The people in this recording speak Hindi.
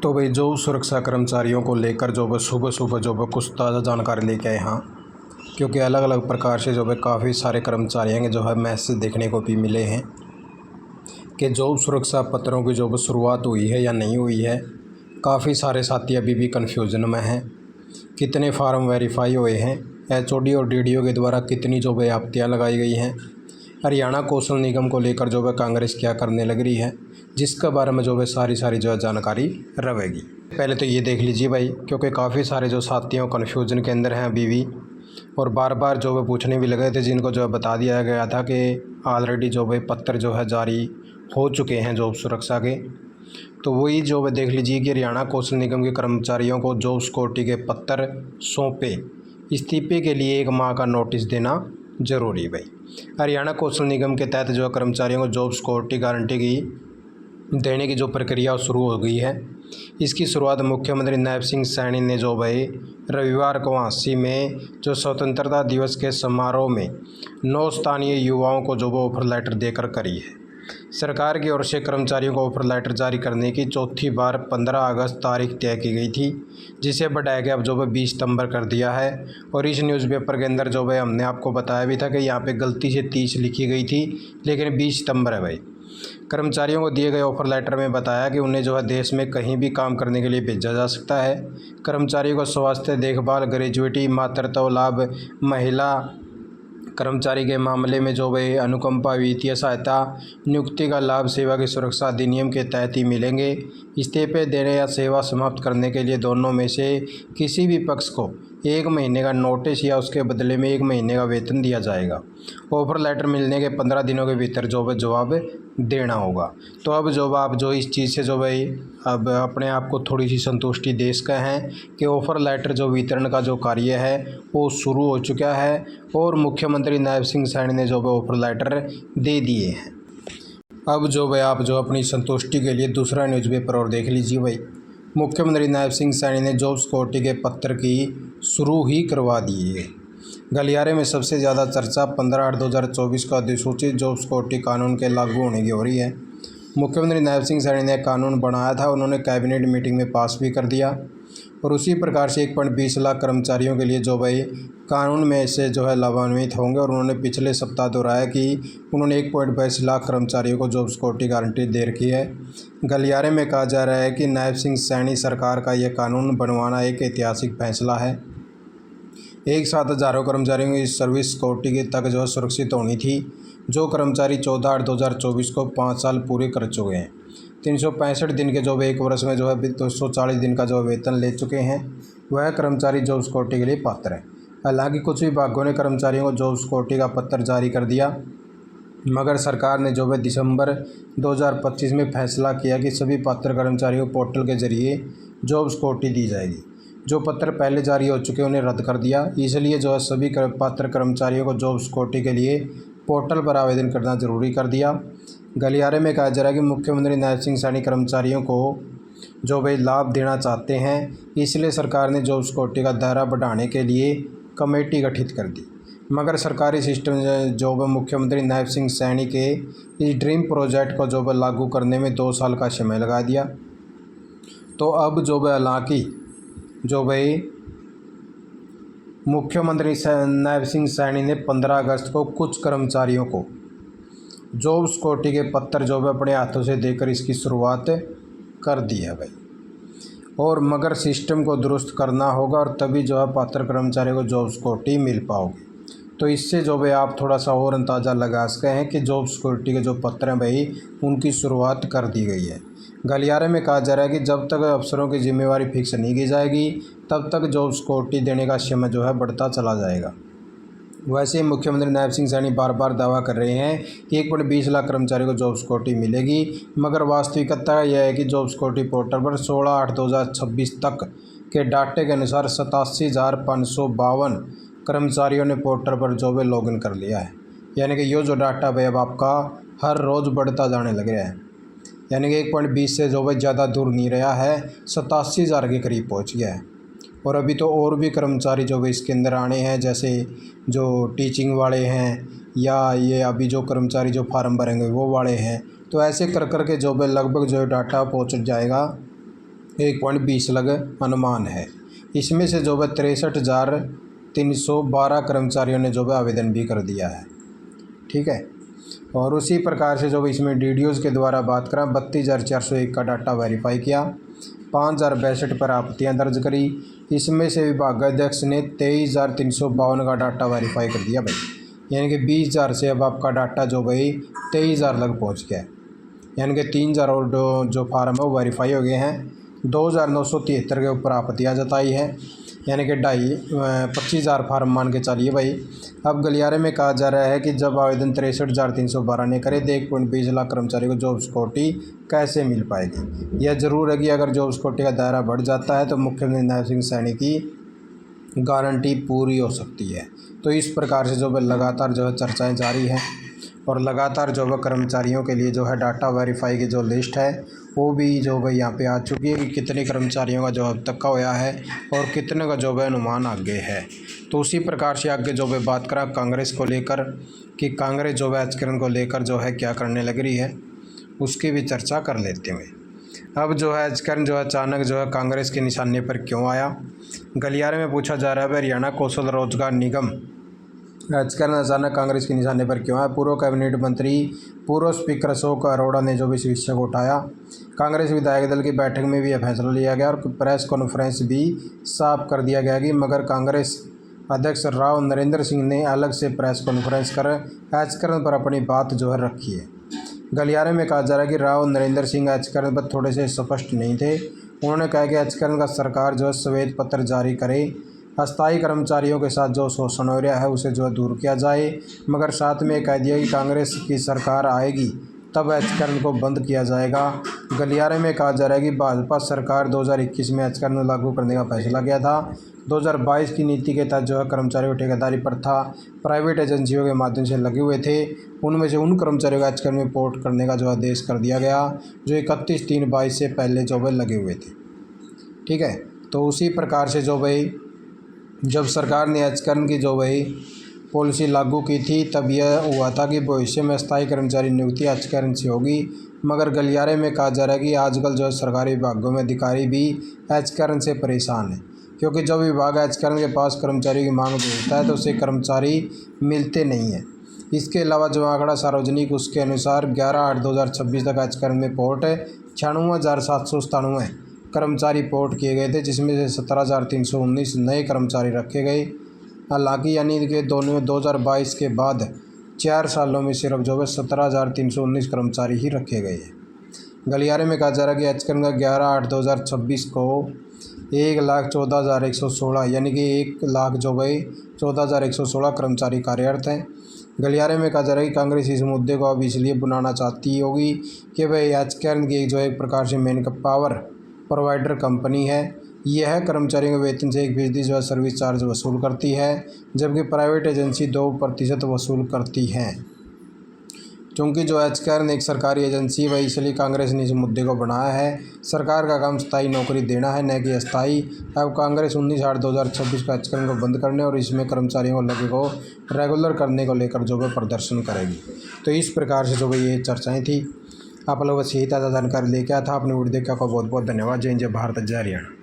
तो भाई जो सुरक्षा कर्मचारियों को लेकर जो है सुबह सुबह जो है कुछ ताज़ा जानकारी लेके आए हाँ, क्योंकि अलग अलग प्रकार से जो है काफ़ी सारे कर्मचारियों के जो है मैसेज देखने को भी मिले हैं कि जॉब सुरक्षा पत्रों की जो है शुरुआत हुई है या नहीं हुई है। काफ़ी सारे साथी अभी भी कन्फ्यूजन में हैं, कितने फार्म वेरीफाई हुए हैं, एचओडी और डीडीओ के द्वारा कितनी जो है आपत्तियाँ लगाई गई हैं, हरियाणा कौशल निगम को लेकर जो है कांग्रेस क्या करने लग रही है, जिसके बारे में जो है सारी जो है जानकारी रहेगी। पहले तो ये देख लीजिए भाई, क्योंकि काफ़ी सारे जो साथियों कन्फ्यूजन के अंदर हैं अभी भी, और बार बार जो है पूछने भी लगे थे, जिनको जो है बता दिया गया था कि ऑलरेडी जो है पत्र जो है जारी हो चुके हैं जॉब सुरक्षा के। तो वही जो है देख लीजिए कि हरियाणा कौशल निगम के कर्मचारियों को जॉब सिक्योरिटी के पत्र सौंपे, इस्तीफे के लिए 1 माह का नोटिस देना जरूरी। भाई हरियाणा कौशल निगम के तहत जो कर्मचारियों को जॉब सिक्योरिटी गारंटी की देने की जो प्रक्रिया शुरू हो गई है, इसकी शुरुआत मुख्यमंत्री नायब सिंह सैनी ने जो भाई रविवार को वासी में जो स्वतंत्रता दिवस के समारोह में 9 स्थानीय युवाओं को जो वो ऑफर लेटर देकर करी है। सरकार की ओर से कर्मचारियों को ऑफर लेटर जारी करने की चौथी बार 15 अगस्त तारीख तय की गई थी, जिसे बढ़ाया गया अब जो है 20 सितंबर कर दिया है। और इस न्यूज़पेपर के अंदर जो है हमने आपको बताया भी था कि यहाँ पे गलती से 30 लिखी गई थी, लेकिन 20 सितंबर है। भाई कर्मचारियों को दिए गए ऑफर लेटर में बताया कि उन्हें जो है देश में कहीं भी काम करने के लिए भेजा जा सकता है। कर्मचारियों को स्वास्थ्य देखभाल, ग्रेजुएटी, मातृत्व लाभ, महिला कर्मचारी के मामले में जो वे अनुकंपा, वित्तीय सहायता, नियुक्ति का लाभ, सेवा की सुरक्षा अधिनियम के तहत ही मिलेंगे। इस्तीफे देने या सेवा समाप्त करने के लिए दोनों में से किसी भी पक्ष को 1 महीने का नोटिस या उसके बदले में 1 महीने का वेतन दिया जाएगा। ऑफर लेटर मिलने के 15 दिनों के भीतर जो है जवाब देना होगा। तो अब जो आप जो इस चीज़ से जो भाई अब अपने आप को थोड़ी सी संतुष्टि दे सके हैं कि ऑफर लेटर जो वितरण का जो कार्य है वो शुरू हो चुका है, और मुख्यमंत्री नायब सिंह सैनी ने जो है ऑफर लेटर दे दिए हैं। अब जो भाई आप जो अपनी संतुष्टि के लिए दूसरा न्यूज़पेपर और देख लीजिए। भाई मुख्यमंत्री नायब सिंह सैनी ने जॉब सिक्योरिटी के पत्र की शुरू ही करवा दी है। गलियारे में सबसे ज़्यादा चर्चा 15/8/2024 का अधिसूचित जॉब सिक्योरिटी कानून के लागू होने की हो रही है। मुख्यमंत्री नायब सिंह सैनी ने कानून बनाया था, उन्होंने कैबिनेट मीटिंग में पास भी कर दिया, और उसी प्रकार से 1.20 लाख कर्मचारियों के लिए जो भाई कानून में से जो है लाभान्वित होंगे। और उन्होंने पिछले सप्ताह दोहराया कि उन्होंने 1.22 लाख कर्मचारियों को जॉब सिक्योरिटी गारंटी दे रखी है। गलियारे में कहा जा रहा है कि नायब सिंह सैनी सरकार का यह कानून बनवाना एक ऐतिहासिक फैसला है। एक साथ हज़ारों कर्मचारियों की सर्विस सिक्योरिटी के तक जो है सुरक्षित होनी थी। जो कर्मचारी 14/8/2024 को 5 साल पूरे कर चुके हैं, 365 दिन के जो 1 वर्ष में जो है 240 दिन का जो वेतन ले चुके हैं, वह कर्मचारी जॉब सिक्योरिटी के लिए पात्र हैं। हालांकि कुछ विभागों ने कर्मचारियों को जॉब सिक्योरिटी का पत्र जारी कर दिया, मगर सरकार ने जो है दिसंबर 2025 में फैसला किया कि सभी पात्र कर्मचारियों को पोर्टल के जरिए जॉब सिक्योरिटी दी जाएगी। जो पत्र पहले जारी हो चुके उन्हें रद्द कर दिया। इसलिए जो है सभी पात्र कर्मचारियों को जॉब सिक्योरिटी के लिए पोर्टल पर आवेदन करना जरूरी कर दिया। गलियारे में कहा जा रहा है कि मुख्यमंत्री नायब सिंह सैनी कर्मचारियों को जो भाई लाभ देना चाहते हैं, इसलिए सरकार ने जॉब सिक्योरिटी का दायरा बढ़ाने के लिए कमेटी गठित कर दी। मगर सरकारी सिस्टम जो है मुख्यमंत्री नायब सिंह सैनी के इस ड्रीम प्रोजेक्ट को जो है लागू करने में 2 साल का समय लगा दिया। तो अब जो है हालांकि जो भाई मुख्यमंत्री नायब सिंह सैनी ने 15 अगस्त को कुछ कर्मचारियों को जॉब सिक्योरिटी के पत्र जो है अपने हाथों से देकर इसकी शुरुआत कर दी है। भाई और मगर सिस्टम को दुरुस्त करना होगा, और तभी जो है पात्र कर्मचारियों को जॉब सिक्योरिटी मिल पाओगी। तो इससे जो भाई आप थोड़ा सा और अंदाज़ा लगा सकते हैं कि जॉब सिक्योरिटी के जो पत्र हैं भाई उनकी शुरुआत कर दी गई है। गलियारे में कहा जा रहा है कि जब तक अफसरों की जिम्मेवारी फिक्स नहीं की जाएगी, तब तक जॉब सिक्योरिटी देने का समय जो है बढ़ता चला जाएगा। वैसे ही मुख्यमंत्री नायब सिंह सैनी बार बार दावा कर रहे हैं कि 1.20 लाख कर्मचारियों को जॉब सिक्योरिटी मिलेगी, मगर वास्तविकता यह है कि जॉब सिक्योरिटी पोर्टल पर 16/8/2026 तक के डाटे के अनुसार 87,552 कर्मचारियों ने पोर्टल पर जो है लॉगिन कर लिया है। यानी कि ये जो डाटा भाई अब आपका हर रोज़ बढ़ता जाने लग रहा है, यानी कि 1.20 से जो है ज़्यादा दूर नहीं रहा है, 87,000 के करीब पहुंच गया है। और अभी तो और भी कर्मचारी जो है इसके अंदर आने हैं, जैसे जो टीचिंग वाले हैं, या ये अभी जो कर्मचारी जो फार्म भरेंगे वो वाले हैं। तो ऐसे कर कर के जो है लगभग जो है डाटा पहुँच जाएगा 1.20 लग अनुमान है। इसमें से जो है 63,312 कर्मचारियों ने जो है आवेदन भी कर दिया है। ठीक है। और उसी प्रकार से जो है इसमें DDOs के द्वारा बात करें 32,401 का डाटा वेरीफाई किया, 5,062 पर आपत्तियाँ दर्ज करी। इसमें से विभागाध्यक्ष ने 23,352 का डाटा वेरीफाई कर दिया भाई, यानी कि 20,000 से अब आपका डाटा जो भाई 23,000 लग पहुँच गया है। यानी कि 3,000 और जो फार्म है वो वेरीफाई हो गए हैं। 2,973 के ऊपर आपत्तियाँ जताई है, यानी कि 25,000 फार्म मान के चलिए भाई। अब गलियारे में कहा जा रहा है कि जब आवेदन 63,312 ने करे तो 1.20 लाख कर्मचारी को जॉब सिक्योरिटी कैसे मिल पाएगी। यह ज़रूर है कि अगर जॉब सिक्योरिटी का दायरा बढ़ जाता है तो मुख्यमंत्री नवजोत सिंह सैनी की गारंटी पूरी हो सकती है। तो इस प्रकार से जो है लगातार जो है चर्चाएँ जारी हैं और लगातार जो है कर्मचारियों के लिए जो है डाटा वेरीफाई की जो लिस्ट है वो भी जो है यहाँ पे आ चुकी है कि कितने कर्मचारियों का जो अब तक का होया है और कितने का जो है अनुमान आगे है। तो उसी प्रकार से आगे जो है बात करा कांग्रेस को लेकर कि कांग्रेस जो है आचरण को लेकर जो है क्या करने लग रही है, उसकी भी चर्चा कर लेते हैं। अब जो है आचरण जो है अचानक जो है कांग्रेस के निशाने पर क्यों आया, गलियारे में पूछा जा रहा है। हरियाणा कौशल रोजगार निगम आचरण अचानक कांग्रेस के निशाने पर क्यों आया। पूर्व कैबिनेट मंत्री पूर्व स्पीकर अशोक अरोड़ा ने जो भी इस विषय को उठाया। कांग्रेस विधायक दल की बैठक में भी यह फैसला लिया गया और प्रेस कॉन्फ्रेंस भी साफ कर दिया गया कि मगर कांग्रेस अध्यक्ष राव नरेंद्र सिंह ने अलग से प्रेस कॉन्फ्रेंस कर आचरण पर अपनी बात जो है रखी है। गलियारे में कहा जा रहा है कि राव नरेंद्र सिंह आचरण पर थोड़े से स्पष्ट नहीं थे। उन्होंने कहा कि आचरण का सरकार जो है श्वेत पत्र जारी करे, अस्थायी कर्मचारियों के साथ जो शोषण हो रहा है उसे जो है दूर किया जाए, मगर साथ में कह दिया कि कांग्रेस की सरकार आएगी तब आचरण को बंद किया जाएगा। गलियारे में कहा जा रहा है कि भाजपा सरकार 2021 में आचरण लागू करने का फैसला किया था। 2022 की नीति के तहत जो है कर्मचारियों को ठेकेदारी प्रथा प्राइवेट एजेंसियों के माध्यम से लगे हुए थे, उनमें से उन कर्मचारियों का आचरण में रिपोर्ट करने का जो आदेश कर दिया गया जो 31/3/22 से पहले जो है लगे हुए थे। ठीक है। तो उसी प्रकार से जो भाई जब सरकार ने आचरण की जो वही पॉलिसी लागू की थी तब यह हुआ था कि भविष्य में अस्थायी कर्मचारी नियुक्ति आचरण से होगी, मगर गलियारे में कहा जा रहा है कि आजकल जो है सरकारी विभागों में अधिकारी भी आचरण से परेशान हैं, क्योंकि जब विभाग आचरण के पास कर्मचारी की मांग भेजता है तो उसे कर्मचारी मिलते नहीं हैं। इसके अलावा जो आंकड़ा सार्वजनिक उसके अनुसार 11/8/2026 तक आचरण में पोर्ट 96,797 कर्मचारी पोर्ट किए गए थे, जिसमें से 17,319 नए कर्मचारी रखे गए। हालांकि यानी कि दोनों 2022 के बाद 4 सालों में सिर्फ जो है 17,319 कर्मचारी ही रखे गए हैं। गलियारे में कहा जा रहा है कि आचरण का 11/8/2026 को 1,14,116 यानी कि 1,00,000 जो भाई 14,116 कर्मचारी कार्यरत हैं। गलियारे में कहा जा रहा है कि कांग्रेस इस मुद्दे को अब इसलिए बनाना चाहती होगी कि भाई आचरण की जो एक प्रकार से मेन पावर प्रोवाइडर कंपनी है, यह कर्मचारियों के वेतन से 1% जो है सर्विस चार्ज वसूल करती है, जबकि प्राइवेट एजेंसी 2% वसूल करती हैं। चूँकि जो आचरण एक सरकारी एजेंसी है, वही इसलिए कांग्रेस ने इस मुद्दे को बनाया है। सरकार का काम स्थायी नौकरी देना है, न कि अस्थायी। अब कांग्रेस 19/8/2026 का आचरण को बंद करने और इसमें कर्मचारियों को लगे को रेगुलर करने को लेकर जो है प्रदर्शन करेगी। तो इस प्रकार से जो है ये चर्चाएँ थी। आप लोगों से यही ताज़ा जानकारी लेके आया था। आपने वीडियो देखा, आपका बहुत बहुत धन्यवाद। जय हिंद, जय भारत, जय हरियाणा।